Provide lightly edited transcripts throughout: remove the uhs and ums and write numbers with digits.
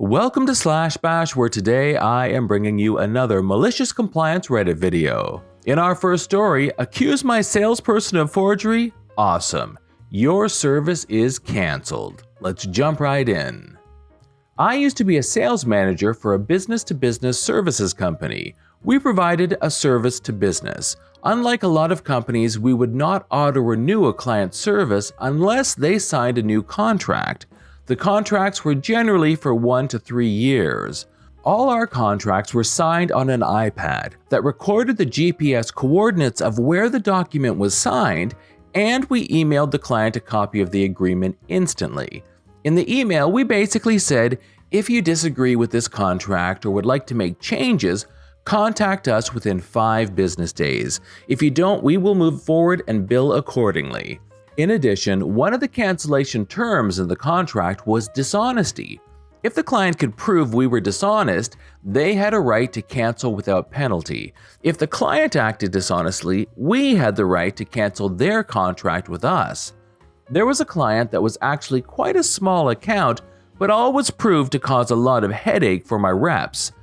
Welcome to Slash Bash, where today I am bringing you another malicious compliance Reddit video. In our first story, accuse my salesperson of forgery? Awesome. Your service is cancelled. Let's jump right in. I used to be a sales manager for a business-to-business services company. We provided a service to business. Unlike a lot of companies, we would not auto-renew a client's service unless they signed a new contract. The contracts were generally for 1 to 3 years. All our contracts were signed on an iPad that recorded the GPS coordinates of where the document was signed, and we emailed the client a copy of the agreement instantly. In the email, we basically said, if you disagree with this contract or would like to make changes, contact us within 5 business days. If you don't, we will move forward and bill accordingly. In addition, one of the cancellation terms in the contract was dishonesty. If the client could prove we were dishonest, they had a right to cancel without penalty. If the client acted dishonestly, we had the right to cancel their contract with us. There was a client that was actually quite a small account, but always proved to cause a lot of headache for my reps.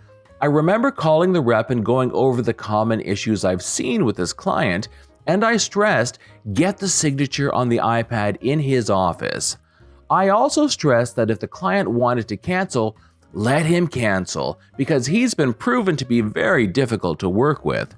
I remember calling the rep and going over the common issues I've seen with this client, and I stressed, get the signature on the iPad in his office. I also stressed that if the client wanted to cancel, let him cancel, because he's been proven to be very difficult to work with.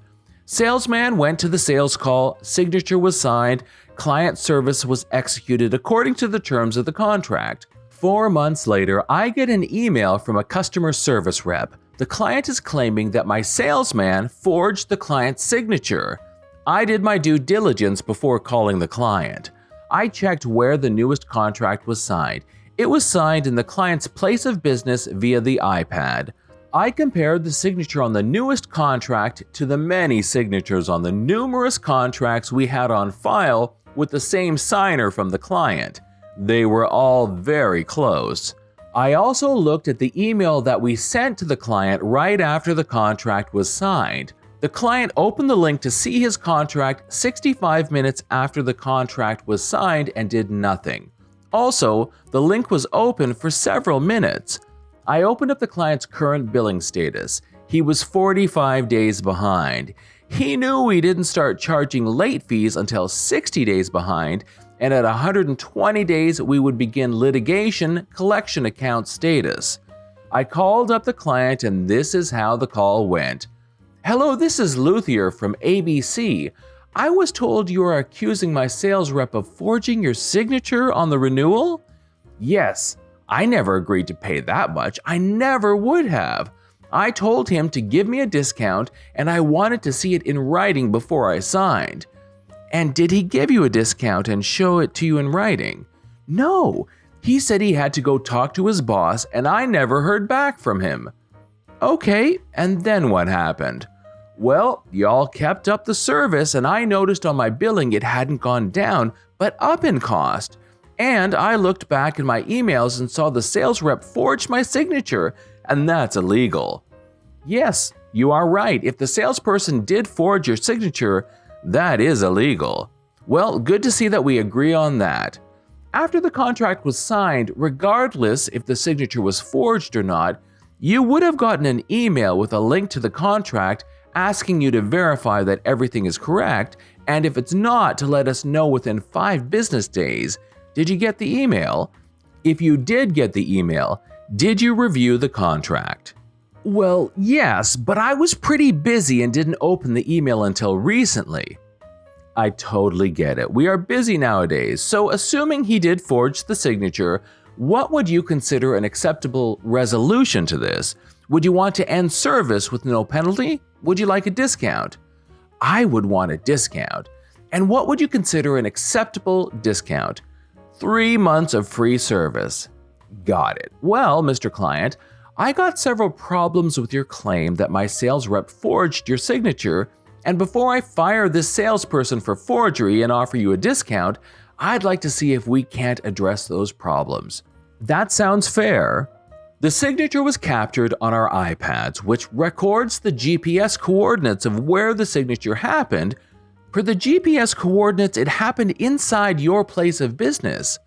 Salesman went to the sales call, signature was signed, client service was executed according to the terms of the contract. 4 months later, I get an email from a customer service rep. The client is claiming that my salesman forged the client's signature. I did my due diligence before calling the client. I checked where the newest contract was signed. It was signed in the client's place of business via the iPad. I compared the signature on the newest contract to the many signatures on the numerous contracts we had on file with the same signer from the client. They were all very close. I also looked at the email that we sent to the client right after the contract was signed. The client opened the link to see his contract 65 minutes after the contract was signed and did nothing. Also, the link was open for several minutes. I opened up the client's current billing status. He was 45 days behind. He knew we didn't start charging late fees until 60 days behind, and at 120 days we would begin litigation collection account status. I called up the client, and this is how the call went. Hello, this is Luthier from ABC. I was told you are accusing my sales rep of forging your signature on the renewal? Yes, I never agreed to pay that much. I never would have. I told him to give me a discount, and I wanted to see it in writing before I signed. And did he give you a discount and show it to you in writing? No, he said he had to go talk to his boss, and I never heard back from him. Okay, and then what happened? Well, y'all kept up the service, and I noticed on my billing it hadn't gone down, but up in cost. And I looked back in my emails and saw the sales rep forged my signature, and that's illegal. Yes, you are right. If the salesperson did forge your signature, that is illegal. Well, good to see that we agree on that. After the contract was signed, regardless if the signature was forged or not, you would have gotten an email with a link to the contract asking you to verify that everything is correct, and if it's not, to let us know within 5 business days. Did you get the email? If you did get the email, did you review the contract? Well, yes, but I was pretty busy and didn't open the email until recently. I totally get it. We are busy nowadays, so assuming he did forge the signature, what would you consider an acceptable resolution to this? Would you want to end service with no penalty? Would you like a discount? I would want a discount. And what would you consider an acceptable discount? 3 months of free service. Got it. Well, Mr. Client, I got several problems with your claim that my sales rep forged your signature, and before I fire this salesperson for forgery and offer you a discount, I'd like to see if we can't address those problems. That sounds fair. The signature was captured on our iPads, which records the GPS coordinates of where the signature happened. Per the GPS coordinates, it happened inside your place of business.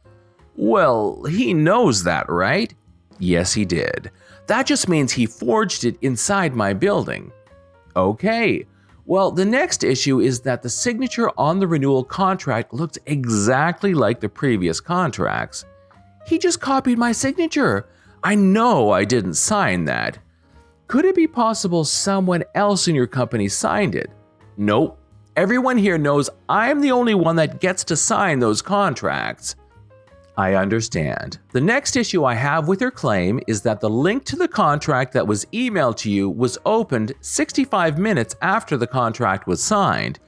Well, he knows that, right? Yes, he did. That just means he forged it inside my building. Okay. Well, the next issue is that the signature on the renewal contract looks exactly like the previous contracts. He just copied my signature. I know I didn't sign that. Could it be possible someone else in your company signed it? Nope. Everyone here knows I'm the only one that gets to sign those contracts. I understand. The next issue I have with your claim is that the link to the contract that was emailed to you was opened 65 minutes after the contract was signed.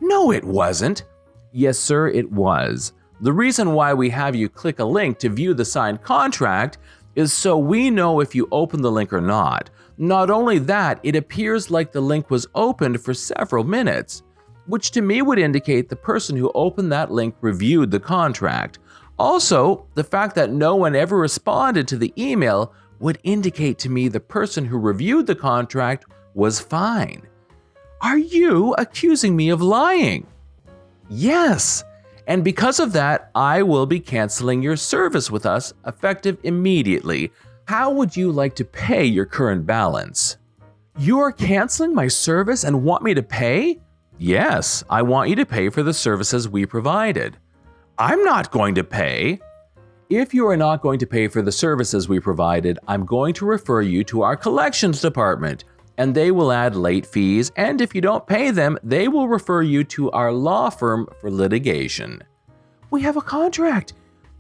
No, it wasn't. Yes, sir, it was. The reason why we have you click a link to view the signed contract is so we know if you opened the link or not. Not only that, it appears like the link was opened for several minutes, which to me would indicate the person who opened that link reviewed the contract. Also, the fact that no one ever responded to the email would indicate to me the person who reviewed the contract was fine. Are you accusing me of lying? Yes, and because of that, I will be canceling your service with us effective immediately. How would you like to pay your current balance? You are canceling my service and want me to pay? Yes, I want you to pay for the services we provided. I'm not going to pay. If you are not going to pay for the services we provided, I'm going to refer you to our collections department, and they will add late fees, and if you don't pay them, they will refer you to our law firm for litigation. We have a contract.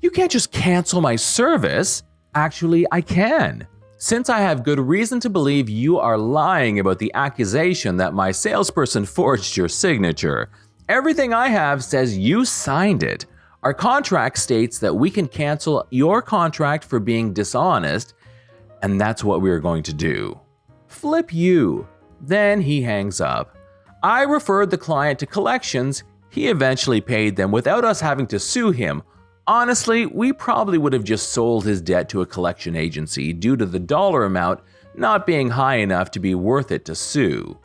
You can't just cancel my service. Actually, I can. Since I have good reason to believe you are lying about the accusation that my salesperson forged your signature. Everything I have says you signed it. Our contract states that we can cancel your contract for being dishonest, and that's what we are going to do. Flip you. Then he hangs up. I referred the client to collections. He eventually paid them without us having to sue him. Honestly, we probably would have just sold his debt to a collection agency due to the dollar amount not being high enough to be worth it to sue.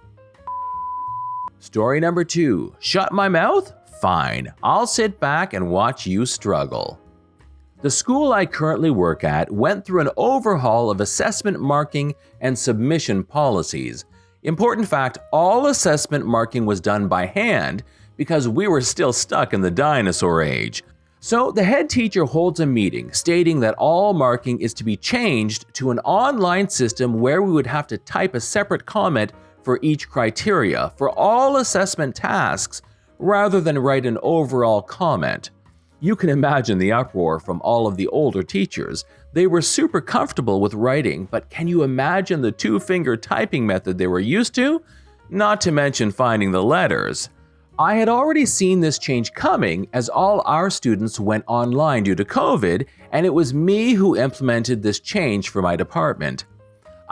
Story number 2. Shut my mouth? Fine, I'll sit back and watch you struggle. The school I currently work at went through an overhaul of assessment marking and submission policies. Important fact, all assessment marking was done by hand because we were still stuck in the dinosaur age. So the head teacher holds a meeting stating that all marking is to be changed to an online system where we would have to type a separate comment for each criteria for all assessment tasks rather than write an overall comment. You can imagine the uproar from all of the older teachers. They were super comfortable with writing, but can you imagine the two-finger typing method they were used to? Not to mention finding the letters. I had already seen this change coming as all our students went online due to COVID, and it was me who implemented this change for my department.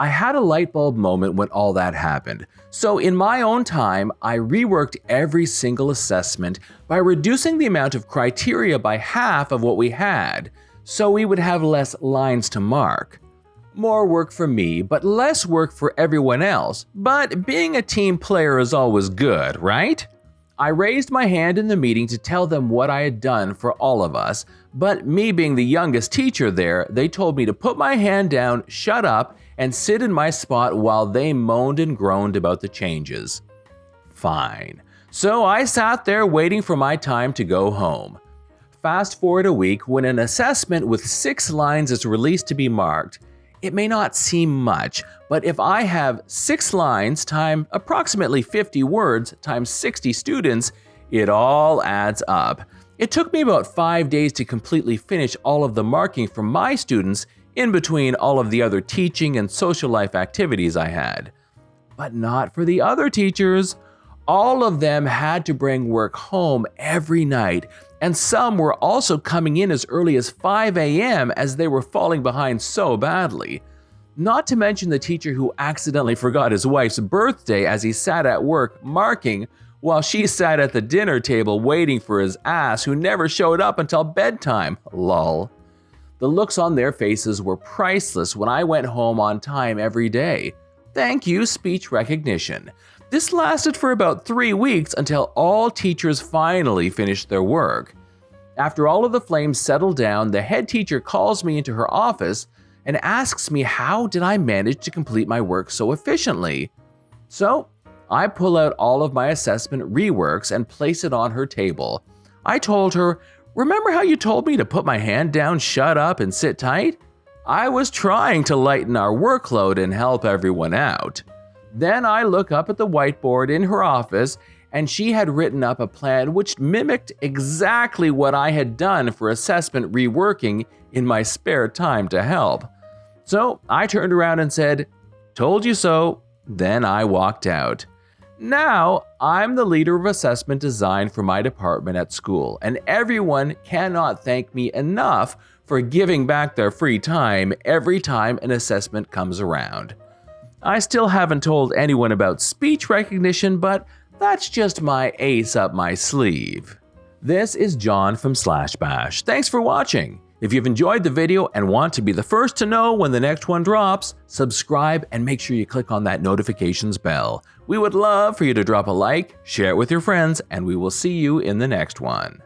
I had a light bulb moment when all that happened. So in my own time, I reworked every single assessment by reducing the amount of criteria by half of what we had, so we would have less lines to mark. More work for me, but less work for everyone else. But being a team player is always good, right? I raised my hand in the meeting to tell them what I had done for all of us, but me being the youngest teacher there, they told me to put my hand down, shut up, and sit in my spot while they moaned and groaned about the changes. Fine. So I sat there waiting for my time to go home. Fast forward a week when an assessment with 6 lines is released to be marked. It may not seem much, but if I have 6 lines times approximately 50 words times 60 students, it all adds up. It took me about 5 days to completely finish all of the marking for my students in between all of the other teaching and social life activities I had. But not for the other teachers. All of them had to bring work home every night, and some were also coming in as early as 5 a.m. as they were falling behind so badly. Not to mention the teacher who accidentally forgot his wife's birthday as he sat at work marking while she sat at the dinner table waiting for his ass who never showed up until bedtime. Lol. The looks on their faces were priceless when I went home on time every day. Thank you, speech recognition. This lasted for about 3 weeks until all teachers finally finished their work. After all of the flames settled down, the head teacher calls me into her office and asks me how did I manage to complete my work so efficiently. So I pull out all of my assessment reworks and place it on her table. I told her, "Remember how you told me to put my hand down, shut up, and sit tight?" I was trying to lighten our workload and help everyone out. Then I look up at the whiteboard in her office, and she had written up a plan which mimicked exactly what I had done for assessment reworking in my spare time to help. So I turned around and said, "Told you so." Then I walked out. Now I'm the leader of assessment design for my department at school, and everyone cannot thank me enough for giving back their free time every time an assessment comes around. I still haven't told anyone about speech recognition, but that's just my ace up my sleeve. This is John from /bash. Thanks for watching. If you've enjoyed the video and want to be the first to know when the next one drops, subscribe and make sure you click on that notifications bell. We would love for you to drop a like, share it with your friends, and we will see you in the next one.